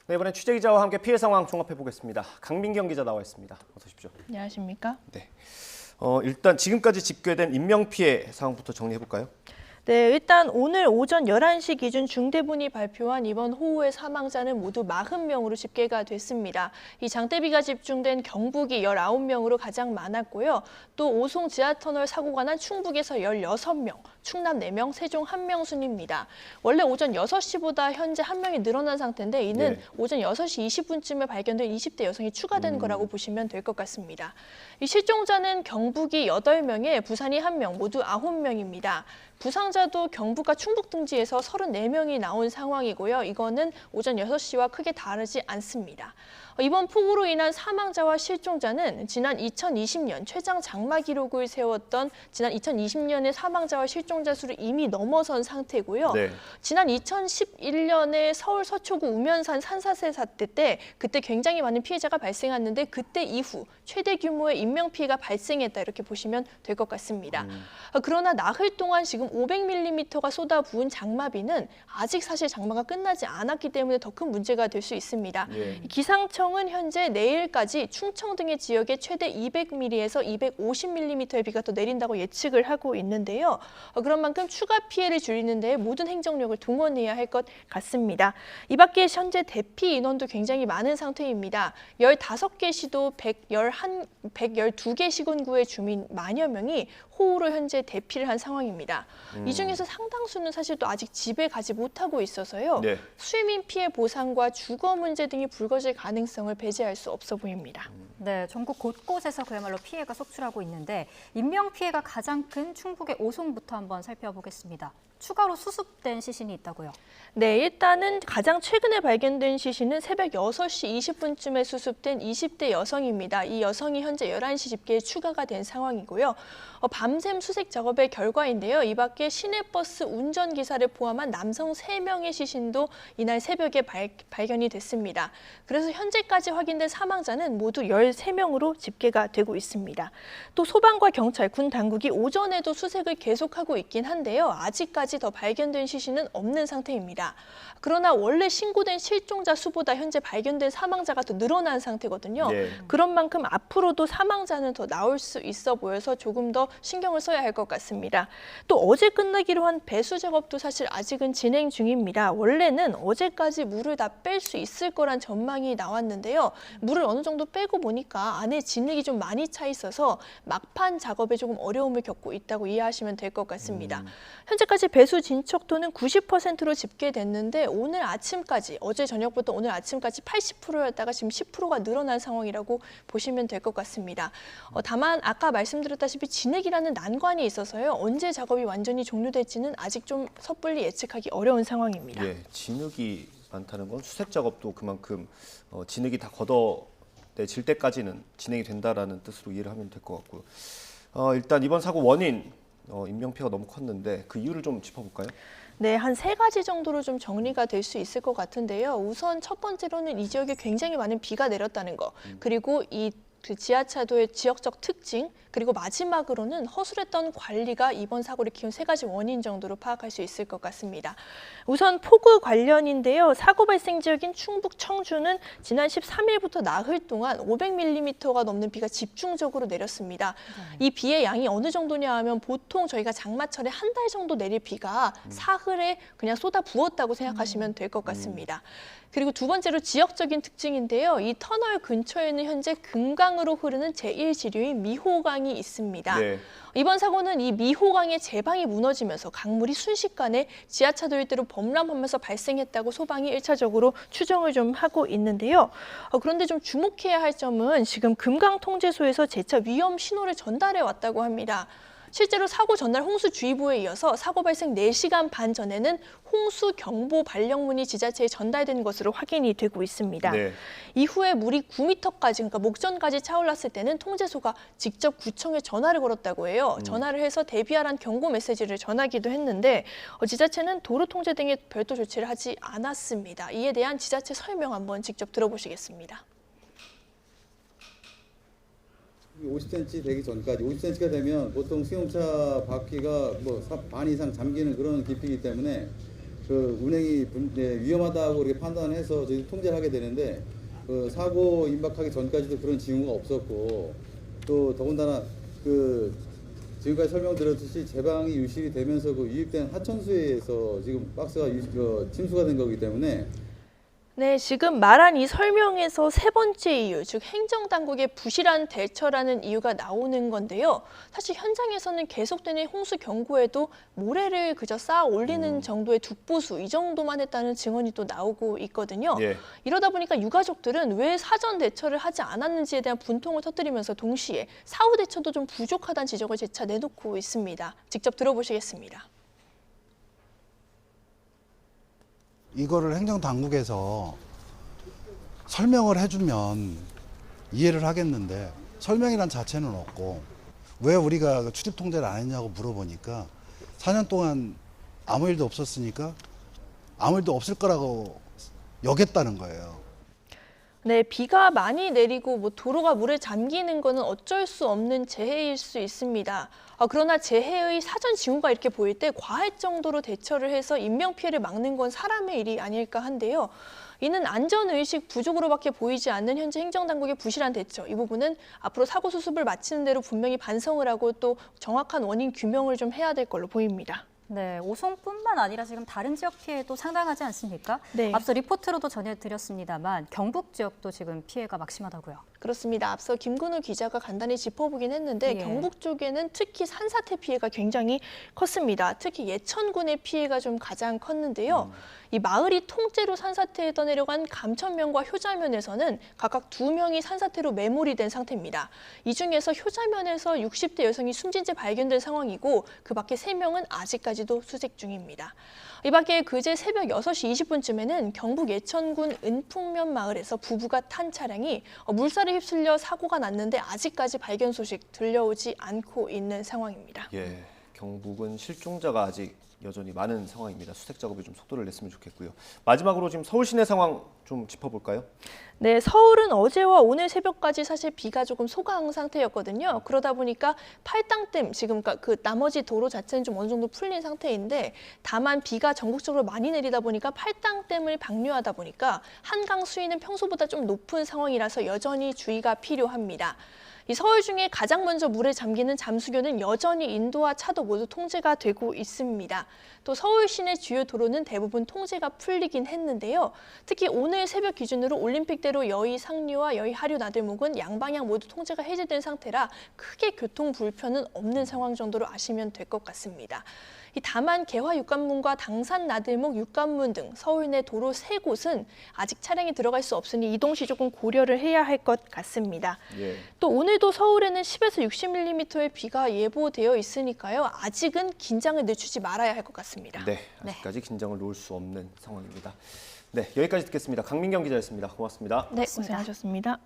네, 이번엔 취재 기자와 함께 피해 상황 종합해 보겠습니다. 강민경 기자 나와 있습니다. 어서 오십시오. 안녕하십니까? 네. 일단 지금까지 집계된 인명 피해 상황부터 정리해 볼까요? 네, 일단 오늘 오전 11시 기준 중대본이 발표한 이번 호우의 사망자는 모두 40명으로 집계가 됐습니다. 이 장대비가 집중된 경북이 19명으로 가장 많았고요. 또 오송 지하터널 사고가 난 충북에서 16명, 충남 4명, 세종 1명 순입니다. 원래 오전 6시보다 현재 1명이 늘어난 상태인데 이는 오전 6시 20분쯤에 발견된 20대 여성이 추가된 거라고 보시면 될 것 같습니다. 이 실종자는 경북이 8명에 부산이 1명, 모두 9명입니다. 부상자도 경북과 충북 등지에서 34명이 나온 상황이고요. 이거는 오전 6시와 크게 다르지 않습니다. 이번 폭우로 인한 사망자와 실종자는 지난 2020년 최장 장마 기록을 세웠던 지난 2020년의 사망자와 실종자 수를 이미 넘어선 상태고요. 네. 지난 2011년에 서울 서초구 우면산 산사태 사태 때 그때 굉장히 많은 피해자가 발생했는데 그때 이후 최대 규모의 인명피해가 발생했다 이렇게 보시면 될 것 같습니다. 그러나 나흘 동안 지금 500mm가 쏟아부은 장마비는 아직 사실 장마가 끝나지 않았기 때문에 더 큰 문제가 될 수 있습니다. 기상청은 현재 내일까지 충청 등의 지역에 최대 200mm에서 250mm의 비가 더 내린다고 예측을 하고 있는데요. 그런 만큼 추가 피해를 줄이는 데 모든 행정력을 동원해야 할 것 같습니다. 이 밖에 현재 대피 인원도 굉장히 많은 상태입니다. 15개 시도 112개 시군구의 주민 만여 명이 호우로 현재 대피를 한 상황입니다. 이 중에서 상당수는 사실 또 아직 집에 가지 못하고 있어서요. 네. 수민 피해 보상과 주거 문제 등이 불거질 가능성을 배제할 수 없어 보입니다. 네, 전국 곳곳에서 그야말로 피해가 속출하고 있는데 인명 피해가 가장 큰 충북의 오송부터 한번 살펴보겠습니다. 추가로 수습된 시신이 있다고요? 네, 일단은 가장 최근에 발견된 시신은 새벽 6시 20분쯤에 수습된 20대 여성입니다. 이 여성이 현재 11시 집계에 추가가 된 상황이고요. 밤샘 수색 작업의 결과인데요. 이 밖에 시내버스 운전기사를 포함한 남성 3명의 시신도 이날 새벽에 발견이 됐습니다. 그래서 현재까지 확인된 사망자는 모두 13명으로 집계가 되고 있습니다. 또 소방과 경찰, 군 당국이 오전에도 수색을 계속하고 있긴 한데요. 아직까지 더 발견된 시신은 없는 상태입니다. 그러나 원래 신고된 실종자 수보다 현재 발견된 사망자가 더 늘어난 상태거든요. 네. 그런 만큼 앞으로도 사망자는 더 나올 수 있어 보여서 조금 더 신경을 써야 할 것 같습니다. 또 어제 끝나기로 한 배수 작업도 사실 아직은 진행 중입니다. 원래는 어제까지 물을 다 뺄 수 있을 거란 전망이 나왔는데요. 물을 어느 정도 빼고 보니까 안에 진흙이 좀 많이 차 있어서 막판 작업에 조금 어려움을 겪고 있다고 이해하시면 될 것 같습니다. 현재까지 배수 진척도는 90%로 집계됐는데 오늘 아침까지, 어제 저녁부터 오늘 아침까지 80%였다가 지금 10%가 늘어난 상황이라고 보시면 될 것 같습니다. 다만 아까 말씀드렸다시피 진흙이라는 난관이 있어서요. 언제 작업이 완전히 종료될지는 아직 좀 섣불리 예측하기 어려운 상황입니다. 예, 진흙이 많다는 건 수색 작업도 그만큼 진흙이 다 걷어내질 때까지는 진행이 된다라는 뜻으로 이해를 하면 될 것 같고요. 일단 이번 사고 원인 인명피해가 너무 컸는데 그 이유를 좀 짚어볼까요? 네, 한 3가지 정도로 좀 정리가 될 수 있을 것 같은데요. 우선 첫 번째로는 이 지역에 굉장히 많은 비가 내렸다는 거, 그리고 그 지하차도의 지역적 특징, 그리고 마지막으로는 허술했던 관리가 이번 사고를 키운 3가지 원인 정도로 파악할 수 있을 것 같습니다. 우선 폭우 관련인데요. 사고 발생 지역인 충북 청주는 지난 13일부터 나흘 동안 500mm가 넘는 비가 집중적으로 내렸습니다. 이 비의 양이 어느 정도냐 하면 보통 저희가 장마철에 한 달 정도 내릴 비가 사흘에 그냥 쏟아 부었다고 생각하시면 될 것 같습니다. 그리고 두 번째로 지역적인 특징인데요. 이 터널 근처에는 현재 금강으로 흐르는 제1지류인 미호강이 있습니다. 네. 이번 사고는 이 미호강의 제방이 무너지면서 강물이 순식간에 지하차도 일대로 범람하면서 발생했다고 소방이 1차적으로 추정을 좀 하고 있는데요. 그런데 좀 주목해야 할 점은 지금 금강통제소에서 재차 위험 신호를 전달해 왔다고 합니다. 실제로 사고 전날 홍수주의보에 이어서 사고 발생 4시간 반 전에는 홍수경보 발령문이 지자체에 전달된 것으로 확인이 되고 있습니다. 네. 이후에 물이 9m까지, 그러니까 목전까지 차올랐을 때는 통제소가 직접 구청에 전화를 걸었다고 해요. 전화를 해서 대비하라는 경고 메시지를 전하기도 했는데 지자체는 도로 통제 등의 별도 조치를 하지 않았습니다. 이에 대한 지자체 설명 한번 직접 들어보시겠습니다. 50cm 되기 전까지 50cm가 되면 보통 수용차 바퀴가 반 이상 잠기는 그런 깊이이기 때문에 그 운행이 위험하다고 이렇게 판단해서 저희 통제를 하게 되는데 그 사고 임박하기 전까지도 그런 징후가 없었고 또 더군다나 그 지금까지 설명드렸듯이 제방이 유실이 되면서 그 유입된 하천수에서 지금 박스가 침수가 된 거기 때문에 네, 지금 말한 이 설명에서 세 번째 이유, 즉 행정당국의 부실한 대처라는 이유가 나오는 건데요. 사실 현장에서는 계속되는 홍수 경고에도 모래를 그저 쌓아 올리는 정도의 둑보수, 이 정도만 했다는 증언이 또 나오고 있거든요. 예. 이러다 보니까 유가족들은 왜 사전 대처를 하지 않았는지에 대한 분통을 터뜨리면서 동시에 사후 대처도 좀 부족하다는 지적을 재차 내놓고 있습니다. 직접 들어보시겠습니다. 이거를 행정당국에서 설명을 해주면 이해를 하겠는데 설명이란 자체는 없고 왜 우리가 출입 통제를 안 했냐고 물어보니까 4년 동안 아무 일도 없었으니까 아무 일도 없을 거라고 여겼다는 거예요. 네, 비가 많이 내리고 도로가 물에 잠기는 거는 어쩔 수 없는 재해일 수 있습니다. 그러나 재해의 사전 징후가 이렇게 보일 때 과할 정도로 대처를 해서 인명피해를 막는 건 사람의 일이 아닐까 한데요. 이는 안전의식 부족으로밖에 보이지 않는 현재 행정당국의 부실한 대처. 이 부분은 앞으로 사고 수습을 마치는 대로 분명히 반성을 하고 또 정확한 원인 규명을 좀 해야 될 걸로 보입니다. 네, 오송뿐만 아니라 지금 다른 지역 피해도 상당하지 않습니까? 네. 앞서 리포트로도 전해드렸습니다만 경북 지역도 지금 피해가 막심하다고요. 그렇습니다. 앞서 김근우 기자가 간단히 짚어보긴 했는데 예. 경북 쪽에는 특히 산사태 피해가 굉장히 컸습니다. 특히 예천군의 피해가 좀 가장 컸는데요. 이 마을이 통째로 산사태에 떠내려간 감천면과 효자면에서는 각각 2명이 산사태로 매몰이 된 상태입니다. 이 중에서 효자면에서 60대 여성이 숨진 채 발견된 상황이고 그 밖에 3명은 아직까지도 수색 중입니다. 이 밖에 그제 새벽 6시 20분쯤에는 경북 예천군 은풍면 마을에서 부부가 탄 차량이 물살에 휩쓸려 사고가 났는데 아직까지 발견 소식 들려오지 않고 있는 상황입니다. 예, 경북은 실종자가 아직 여전히 많은 상황입니다. 수색 작업에 좀 속도를 냈으면 좋겠고요. 마지막으로 지금 서울 시내 상황 좀 짚어볼까요? 네, 서울은 어제와 오늘 새벽까지 사실 비가 조금 소강 상태였거든요. 그러다 보니까 팔당댐, 지금 그 나머지 도로 자체는 좀 어느 정도 풀린 상태인데 다만 비가 전국적으로 많이 내리다 보니까 팔당댐을 방류하다 보니까 한강 수위는 평소보다 좀 높은 상황이라서 여전히 주의가 필요합니다. 이 서울 중에 가장 먼저 물에 잠기는 잠수교는 여전히 인도와 차도 모두 통제가 되고 있습니다. 또 서울 시내 주요 도로는 대부분 통제가 풀리긴 했는데요. 특히 오늘 새벽 기준으로 올림픽대로 여의 상류와 여의 하류 나들목은 양방향 모두 통제가 해제된 상태라 크게 교통 불편은 없는 상황 정도로 아시면 될 것 같습니다. 다만 개화 육관문과 당산 나들목 육관문 등 서울 내 도로 3곳은 아직 차량이 들어갈 수 없으니 이동 시 조금 고려를 해야 할 것 같습니다. 예. 또 오늘도 서울에는 10에서 60mm의 비가 예보되어 있으니까요. 아직은 긴장을 늦추지 말아야 할 것 같습니다. 네, 아직까지 긴장을 놓을 수 없는 상황입니다. 네, 여기까지 듣겠습니다. 강민경 기자였습니다. 고맙습니다. 네, 고생하셨습니다.